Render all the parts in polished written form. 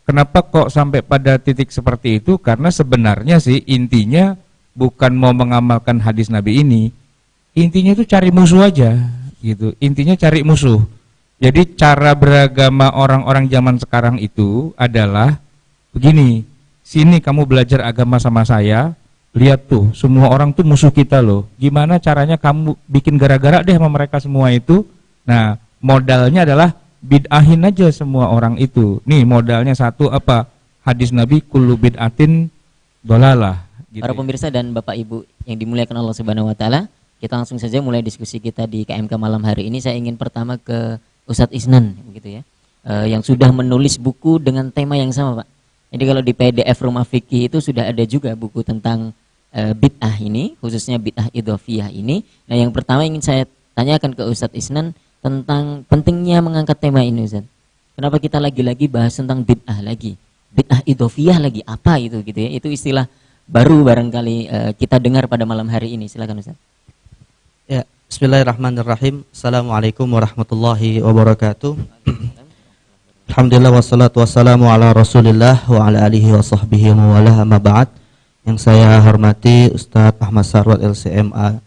Kenapa kok sampai pada titik seperti itu? Karena sebenarnya sih intinya bukan mau mengamalkan hadis Nabi ini. Intinya itu cari musuh aja gitu. Intinya cari musuh. Jadi cara beragama orang-orang zaman sekarang itu adalah begini. Sini kamu belajar agama sama saya. Lihat tuh, semua orang tuh musuh kita loh. Gimana caranya kamu bikin gara-gara deh sama mereka semua itu? Nah, modalnya adalah bid'ahin aja semua orang itu. Nih modalnya satu apa? Hadis Nabi kullu bid'atin dolalah gitu. Para pemirsa dan Bapak Ibu yang dimuliakan Allah Subhanahu wa taala, kita langsung saja mulai diskusi kita di KMK malam hari ini. Saya ingin pertama ke Ustadz Isnan begitu ya. Yang sudah menulis buku dengan tema yang sama, Pak. Jadi kalau di PDF Rumah Fikih itu sudah ada juga buku tentang bid'ah ini, khususnya bid'ah idhofiyah ini. Nah, yang pertama ingin saya tanyakan ke Ustadz Isnan tentang pentingnya mengangkat tema ini, Ustaz. Kenapa kita lagi-lagi bahas tentang bid'ah lagi? Bid'ah idhofiyah lagi, apa itu gitu ya? Itu istilah baru barangkali kita dengar pada malam hari ini. Silakan, Ustaz. Ya, bismillahirrahmanirrahim. Assalamualaikum warahmatullahi wabarakatuh. Alhamdulillah wassalatu wassalamu ala Rasulillah wa ala alihi wa sahbihi wa wala amma ba'd. Yang saya hormati Ustadz Ahmad Sarwat LCMA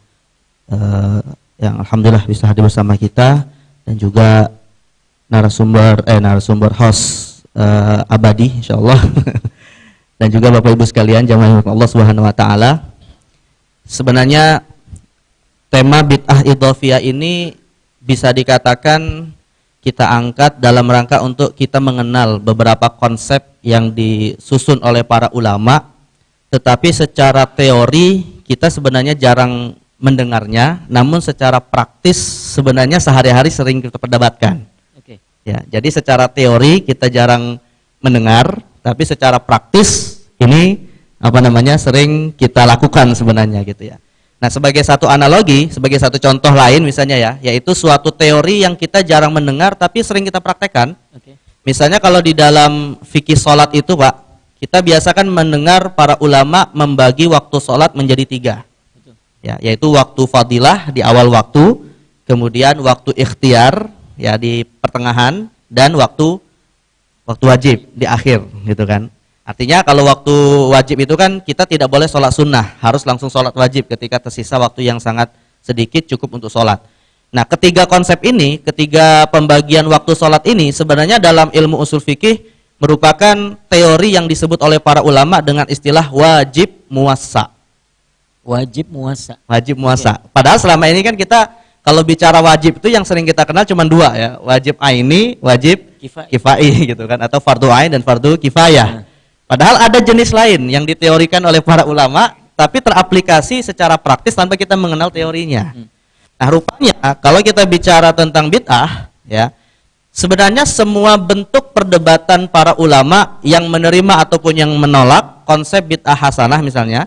yang alhamdulillah bisa hadir bersama kita, dan juga narasumber host abadi insyaallah dan juga Bapak Ibu sekalian jamaah Allah Subhanahu wa taala. Sebenarnya tema bid'ah idhofiyah ini bisa dikatakan kita angkat dalam rangka untuk kita mengenal beberapa konsep yang disusun oleh para ulama, tetapi secara teori kita sebenarnya jarang mendengarnya, namun secara praktis sebenarnya sehari-hari sering kita perdebatkan. Oke. Ya, jadi secara teori kita jarang mendengar, tapi secara praktis ini sering kita lakukan sebenarnya gitu ya. Nah, sebagai satu analogi, sebagai satu contoh lain misalnya ya, yaitu suatu teori yang kita jarang mendengar tapi sering kita praktekkan. Oke. Misalnya kalau di dalam fikih sholat itu, Pak, kita biasakan mendengar para ulama membagi waktu sholat menjadi 3. Ya, yaitu waktu fadilah di awal waktu, kemudian waktu ikhtiar ya di pertengahan, dan waktu wajib di akhir gitu kan. Artinya kalau waktu wajib itu kan kita tidak boleh sholat sunnah, harus langsung sholat wajib ketika tersisa waktu yang sangat sedikit cukup untuk sholat. Nah, ketiga konsep ini, ketiga pembagian waktu sholat ini sebenarnya dalam ilmu usul fikih merupakan teori yang disebut oleh para ulama dengan istilah wajib muwassa. Wajib muwassa. Wajib muwassa. Padahal selama ini kan kita kalau bicara wajib itu yang sering kita kenal cuma 2 ya, wajib aini, wajib kifai gitu kan, atau fardu ain dan fardu kifayah. Padahal ada jenis lain yang diteorikan oleh para ulama tapi teraplikasi secara praktis tanpa kita mengenal teorinya. Nah, rupanya kalau kita bicara tentang bid'ah ya, sebenarnya semua bentuk perdebatan para ulama yang menerima ataupun yang menolak konsep bid'ah hasanah misalnya,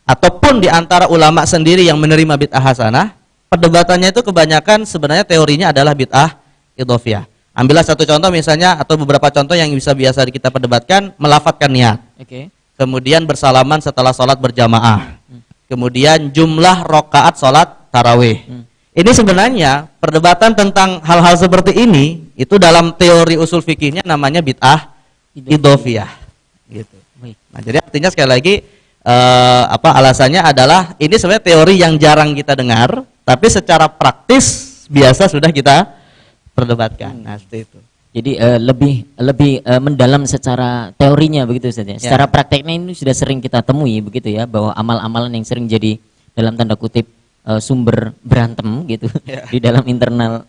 ataupun di antara ulama sendiri yang menerima bid'ah hasanah, perdebatannya itu kebanyakan sebenarnya teorinya adalah bid'ah idhofiyah. Ambillah satu contoh misalnya, atau beberapa contoh yang bisa biasa kita perdebatkan, melafadzkan niat. Oke. Kemudian bersalaman setelah sholat berjamaah. Kemudian jumlah rokaat sholat tarawih. Ini sebenarnya perdebatan tentang hal-hal seperti ini, itu dalam teori usul fikihnya namanya bid'ah idhofiyah. Gitu. Nah, jadi artinya sekali lagi, alasannya adalah ini sebenarnya teori yang jarang kita dengar, tapi secara praktis biasa sudah kita perdebatkan. Nah, seperti itu. Jadi lebih mendalam secara teorinya begitu Ustaz ya. Secara prakteknya ini sudah sering kita temui begitu ya, bahwa amal-amalan yang sering jadi dalam tanda kutip sumber berantem gitu di dalam internal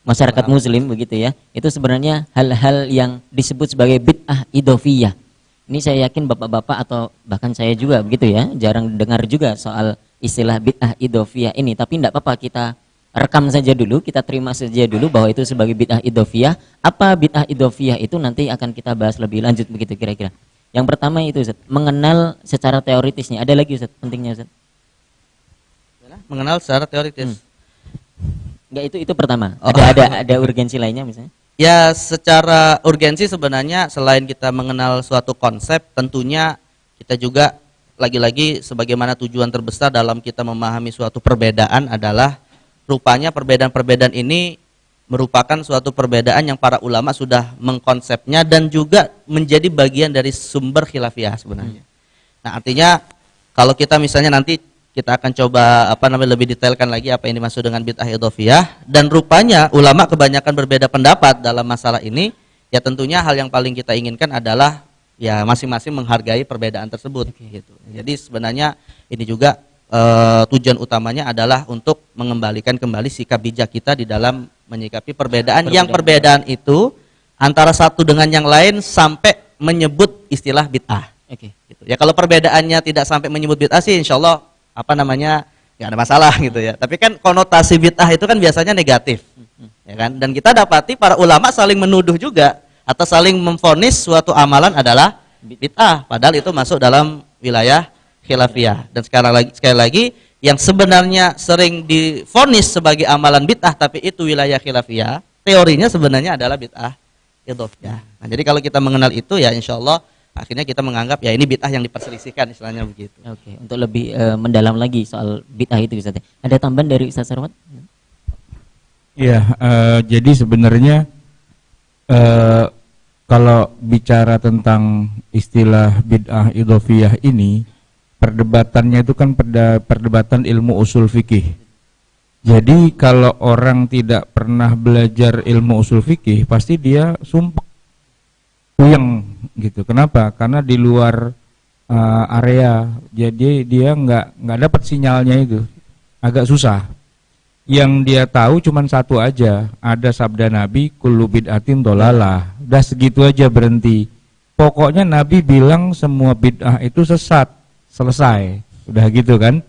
masyarakat muslim begitu ya. Itu sebenarnya hal-hal yang disebut sebagai bid'ah idhofiyah. Ini saya yakin bapak-bapak atau bahkan saya juga begitu ya, jarang dengar juga soal istilah bid'ah idhofiyah ini, tapi tidak apa-apa, kita rekam saja dulu, kita terima saja dulu bahwa itu sebagai bid'ah idhofiyah. Apa bid'ah idhofiyah itu nanti akan kita bahas lebih lanjut begitu kira-kira. Yang pertama itu Ustaz, mengenal secara teoritisnya. Ada lagi Ustaz, pentingnya Ustaz? Mengenal secara teoritis. Enggak, itu pertama. Ada urgensi lainnya misalnya? Ya, secara urgensi sebenarnya selain kita mengenal suatu konsep, tentunya kita juga lagi-lagi sebagaimana tujuan terbesar dalam kita memahami suatu perbedaan adalah rupanya perbedaan-perbedaan ini merupakan suatu perbedaan yang para ulama sudah mengkonsepnya dan juga menjadi bagian dari sumber khilafiyah sebenarnya. Nah, artinya kalau kita misalnya nanti kita akan coba lebih detailkan lagi apa yang dimaksud dengan bid'ah idhofiyah, dan rupanya ulama kebanyakan berbeda pendapat dalam masalah ini. Ya tentunya hal yang paling kita inginkan adalah ya masing-masing menghargai perbedaan tersebut gitu. Jadi sebenarnya ini juga tujuan utamanya adalah untuk mengembalikan kembali sikap bijak kita di dalam menyikapi perbedaan yang perbedaan itu antara satu dengan yang lain sampai menyebut istilah bid'ah. Gitu. Ya kalau perbedaannya tidak sampai menyebut bid'ah sih insya Allah nggak ada masalah gitu ya. Tapi kan konotasi bid'ah itu kan biasanya negatif, ya kan? Dan kita dapati para ulama saling menuduh juga atau saling memvonis suatu amalan adalah bid'ah, padahal itu masuk dalam wilayah khilafiyah. Dan sekali lagi yang sebenarnya sering divonis sebagai amalan bid'ah tapi itu wilayah khilafiyah, teorinya sebenarnya adalah bid'ah idhofiyah. Nah, jadi kalau kita mengenal itu ya insya Allah akhirnya kita menganggap ya ini bid'ah yang diperselisihkan istilahnya begitu. Oke, untuk lebih mendalam lagi soal bid'ah itu Ustaz. Ada tambahan dari Ustaz Sarmat? Iya, jadi sebenarnya kalau bicara tentang istilah bid'ah idhofiyah ini, perdebatannya itu kan perdebatan ilmu usul fikih. Jadi kalau orang tidak pernah belajar ilmu usul fikih, pasti dia sumpah puyeng gitu. Kenapa? Karena di luar area, jadi dia nggak dapat sinyalnya itu, agak susah. Yang dia tahu cuma satu aja, ada sabda Nabi, kullu bid'atin dolalah. Udah segitu aja berhenti. Pokoknya Nabi bilang semua bid'ah itu sesat, selesai. Udah gitu kan?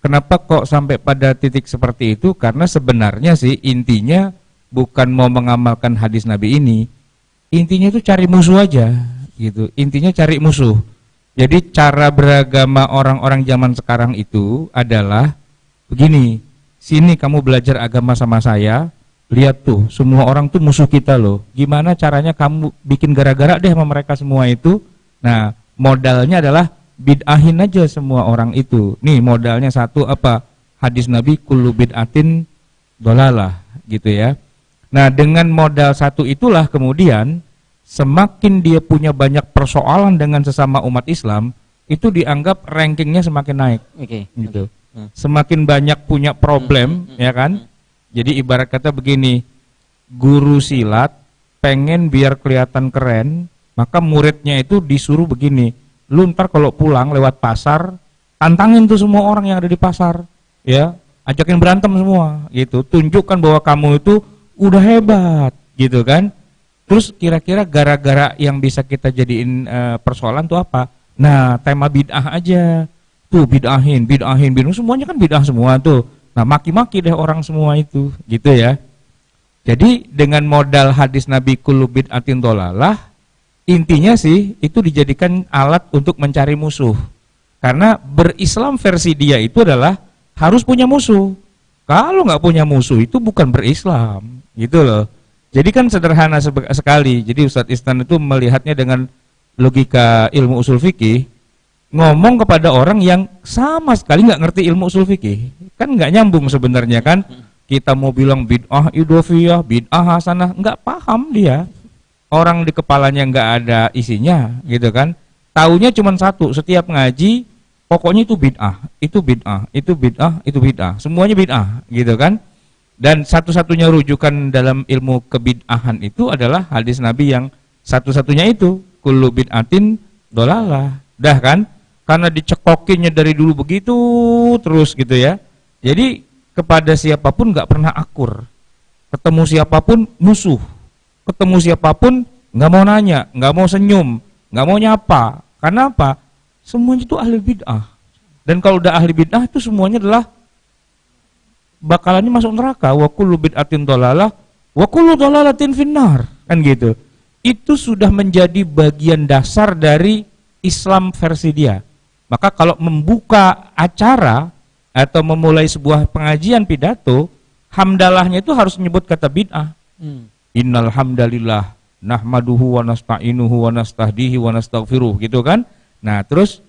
Kenapa kok sampai pada titik seperti itu? Karena sebenarnya sih intinya bukan mau mengamalkan hadis Nabi ini. Intinya itu cari musuh aja gitu. Intinya cari musuh. Jadi cara beragama orang-orang zaman sekarang itu adalah begini, sini kamu belajar agama sama saya, lihat tuh semua orang tuh musuh kita loh. Gimana caranya kamu bikin gara-gara deh sama mereka semua itu? Nah, modalnya adalah bid'ahin aja semua orang itu. Nih modalnya satu apa? Hadis Nabi kullu bid'atin dolalah gitu ya. Nah, dengan modal satu itulah kemudian semakin dia punya banyak persoalan dengan sesama umat Islam, itu dianggap rankingnya semakin naik. Gitu. Semakin banyak punya problem, ya kan? Jadi ibarat kata begini, guru silat pengen biar kelihatan keren, maka muridnya itu disuruh begini, lu ntar kalau pulang lewat pasar, tantangin tuh semua orang yang ada di pasar, ya, ajakin berantem semua, gitu. Tunjukkan bahwa kamu itu udah hebat, gitu kan? Terus kira-kira gara-gara yang bisa kita jadiin persoalan tuh apa? Nah, tema bid'ah aja. Tuh bid'ahin, semuanya kan bid'ah semua tuh. Nah, maki-maki deh orang semua itu, gitu ya. Jadi dengan modal hadis Nabi kullu bid'atin dolalah, intinya sih itu dijadikan alat untuk mencari musuh. Karena berislam versi dia itu adalah harus punya musuh. Kalau nggak punya musuh itu bukan berislam, gitu loh. Jadi kan sederhana sekali. Jadi Ustadz Isnan itu melihatnya dengan logika ilmu usul fikih, ngomong kepada orang yang sama sekali nggak ngerti ilmu usul fikih, kan nggak nyambung sebenarnya kan. Kita mau bilang bid'ah idhofiyah, bid'ah hasanah, nggak paham dia. Orang di kepalanya nggak ada isinya, gitu kan. Taunya cuma satu, setiap ngaji pokoknya itu bid'ah, itu bid'ah, itu bid'ah, itu bid'ah, semuanya bid'ah, gitu kan. Dan satu-satunya rujukan dalam ilmu kebid'ahan itu adalah hadis Nabi yang satu-satunya itu, kullu bid'atin dolalah. Dah kan? Karena dicekokinnya dari dulu begitu terus gitu ya. Jadi kepada siapapun nggak pernah akur. Ketemu siapapun musuh. Ketemu siapapun nggak mau nanya, nggak mau senyum, nggak mau nyapa. Karena apa? Semuanya itu ahli bid'ah. Dan kalau udah ahli bid'ah itu semuanya adalah bakalannya masuk neraka. Wa kullu bid'atin dolalah wa kullu dolalatin finnar, kan gitu. Itu sudah menjadi bagian dasar dari Islam versi dia. Maka kalau membuka acara atau memulai sebuah pengajian pidato, hamdalahnya itu harus menyebut kata bid'ah. Innal hamdalillah nahmaduhu wa nasta'inuhu wa nastahdihi wa nastaghfiruh, gitu kan. Nah terus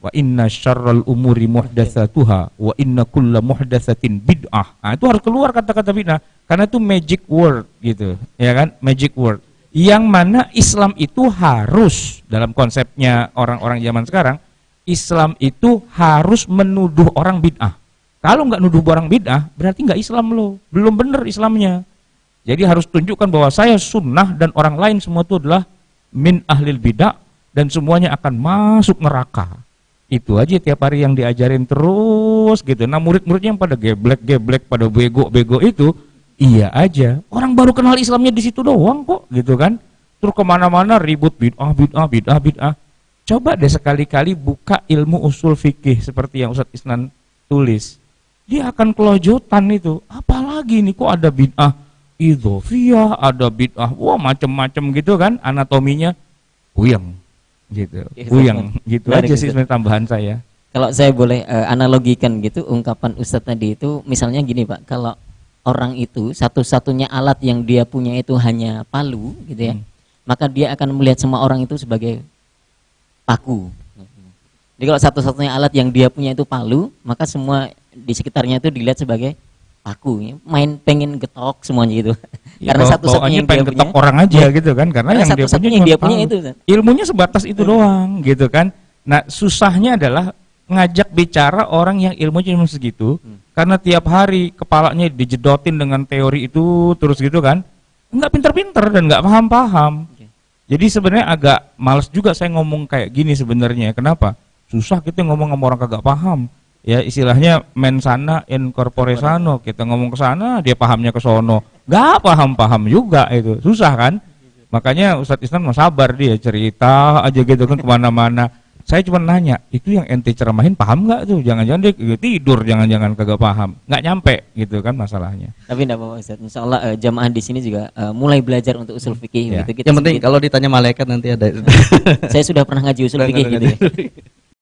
Wa inna syarral umuri muhdatsatuha wa inna kulla muhdatsatin bid'ah. Nah, itu harus keluar kata-kata bid'ah karena itu magic word gitu, ya kan? Magic word. Yang mana Islam itu harus dalam konsepnya orang-orang zaman sekarang, Islam itu harus menuduh orang bid'ah. Kalau nggak nuduh orang bid'ah, berarti nggak Islam lo, belum benar Islamnya. Jadi harus tunjukkan bahwa saya sunnah dan orang lain semua itu adalah min ahlil bid'ah dan semuanya akan masuk neraka. Itu aja tiap hari yang diajarin terus gitu. Nah murid-muridnya yang pada geblek-geblek, pada bego-bego itu, iya aja. Orang baru kenal Islamnya di situ doang kok, gitu kan. Terus kemana-mana ribut bid'ah. Coba deh sekali-kali buka ilmu usul fikih seperti yang Ustadz Isnan tulis. Dia akan kelojotan itu. Apalagi nih kok ada bid'ah idhofiyah, ada bid'ah, wah macem-macem gitu kan anatominya. Puyeng. Gitu, puyeng, gitu aja sih sebenarnya tambahan saya. Kalau saya boleh analogikan gitu ungkapan Ustadz tadi itu, misalnya gini Pak, kalau orang itu satu-satunya alat yang dia punya itu hanya palu gitu ya, maka dia akan melihat semua orang itu sebagai paku. Jadi kalau satu-satunya alat yang dia punya itu palu, maka semua di sekitarnya itu dilihat sebagai paku. Main pengen getok semuanya gitu. Ya, karena satu-satunya yang pengen dia getok punya, orang aja gitu kan, karena yang dia punya itu ilmunya sebatas itu doang gitu kan. Nah susahnya adalah ngajak bicara orang yang ilmunya cuma segitu, karena tiap hari kepalanya dijedotin dengan teori itu terus gitu kan, nggak pinter-pinter dan nggak paham-paham. Jadi sebenarnya agak males juga saya ngomong kayak gini sebenarnya. Kenapa? Susah kita ngomong sama orang kagak paham. Ya istilahnya mensana in corpore sano, kita ngomong ke sana dia pahamnya ke sono, nggak paham juga itu susah kan. Makanya Ustadz Isnan mau sabar, dia cerita aja gitu kan kemana-mana. Saya cuma nanya, itu yang ente ceramahin paham nggak tuh? Jangan-jangan dia tidur, jangan-jangan kagak paham, nggak nyampe gitu kan masalahnya. Tapi enggak apa-apa Ustadz, insya Allah jamaah di sini juga mulai belajar untuk usul fikih. Ya. Gitu, Yang penting kalau ditanya malaikat nanti ada. Saya sudah pernah ngaji usul fikih gitu ya.